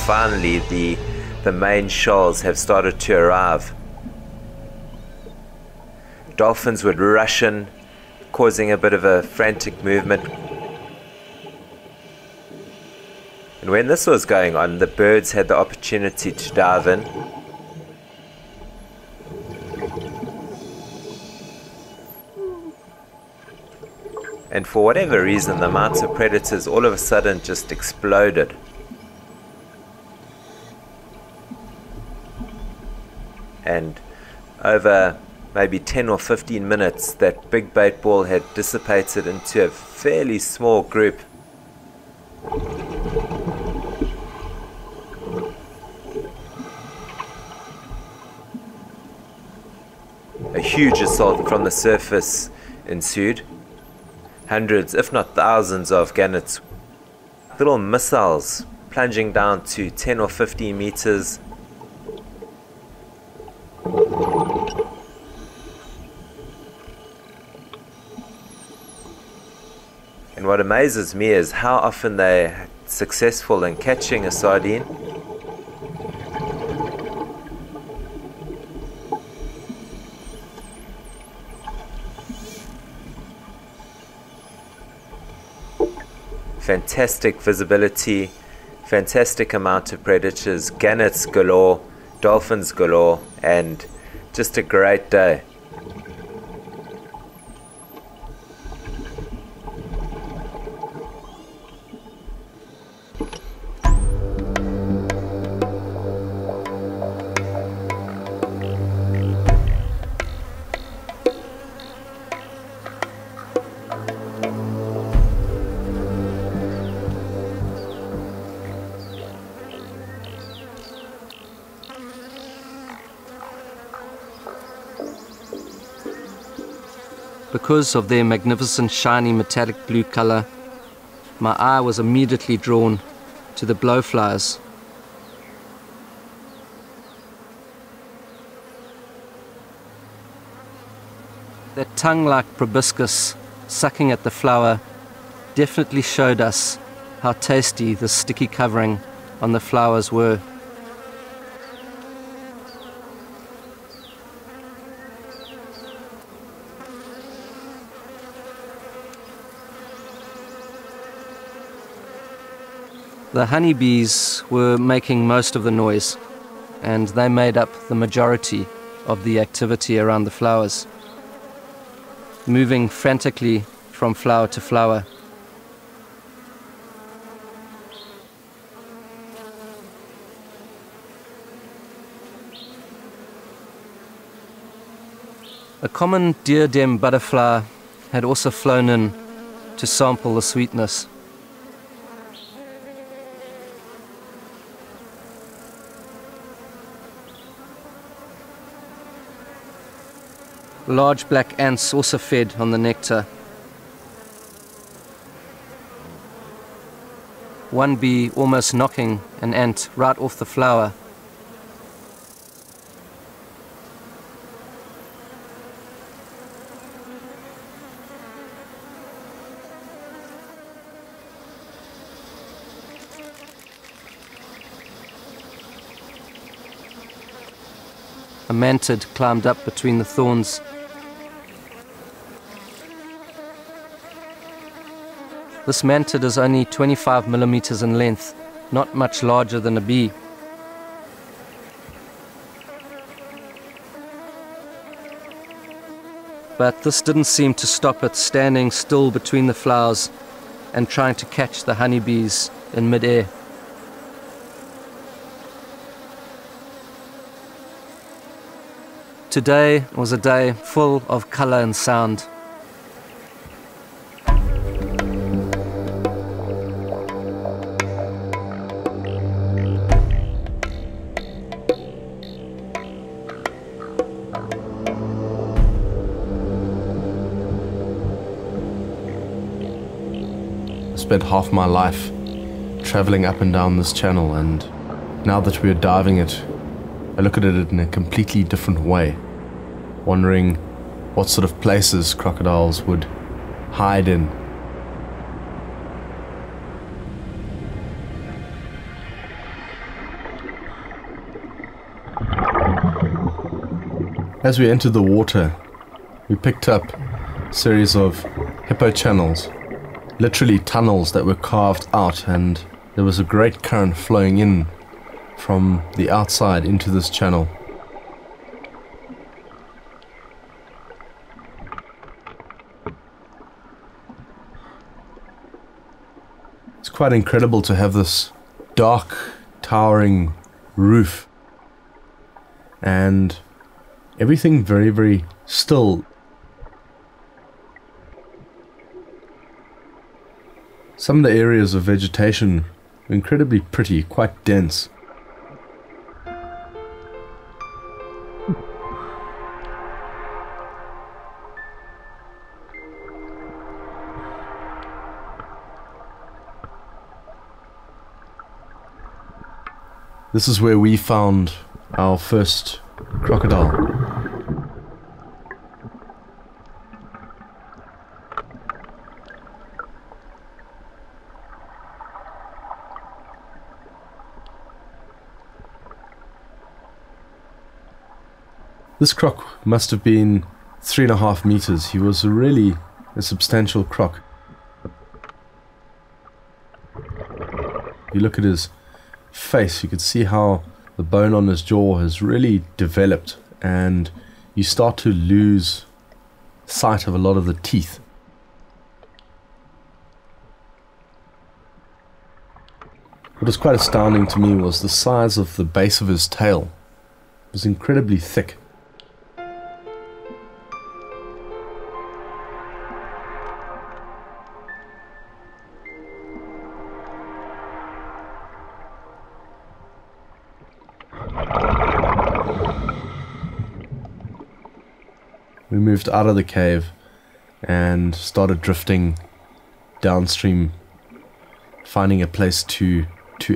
finally the main shoals have started to arrive. Dolphins would rush in, causing a bit of a frantic movement. And when this was going on, the birds had the opportunity to dive in. And for whatever reason, the amounts of predators all of a sudden just exploded. And over maybe 10 or 15 minutes, that big bait ball had dissipated into a fairly small group. A huge assault from the surface ensued. Hundreds, if not thousands, of gannets, little missiles plunging down to 10 or 15 meters. And what amazes me is how often they're successful in catching a sardine. Fantastic visibility, fantastic amount of predators, gannets galore, dolphins galore, and just a great day. Because of their magnificent shiny metallic blue color, my eye was immediately drawn to the blowflies. That tongue-like proboscis sucking at the flower definitely showed us how tasty the sticky covering on the flowers were. The honeybees were making most of the noise, and they made up the majority of the activity around the flowers, moving frantically from flower to flower. A common diadem butterfly had also flown in to sample the sweetness. Large black ants also fed on the nectar. One bee almost knocking an ant right off the flower. A mantid climbed up between the thorns. This mantid is only 25 millimeters in length, not much larger than a bee. But this didn't seem to stop it standing still between the flowers and trying to catch the honeybees in mid-air. Today was a day full of color and sound. I spent half my life traveling up and down this channel, and now that we're diving it, I look at it in a completely different way, wondering what sort of places crocodiles would hide in. As we entered the water, we picked up a series of hippo channels, literally tunnels that were carved out, and there was a great current flowing in from the outside into this channel. It's quite incredible to have this dark, towering roof and everything very, very still. Some of the areas of vegetation are incredibly pretty, quite dense. This is where we found our first crocodile. This croc must have been 3.5 meters. He was really a substantial croc. If you look at his face, you can see how the bone on his jaw has really developed, and you start to lose sight of a lot of the teeth. What was quite astounding to me was the size of the base of his tail. It was incredibly thick. We moved out of the cave and started drifting downstream, finding a place to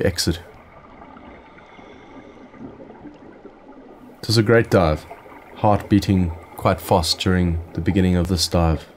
exit. It was a great dive, heart beating quite fast during the beginning of this dive.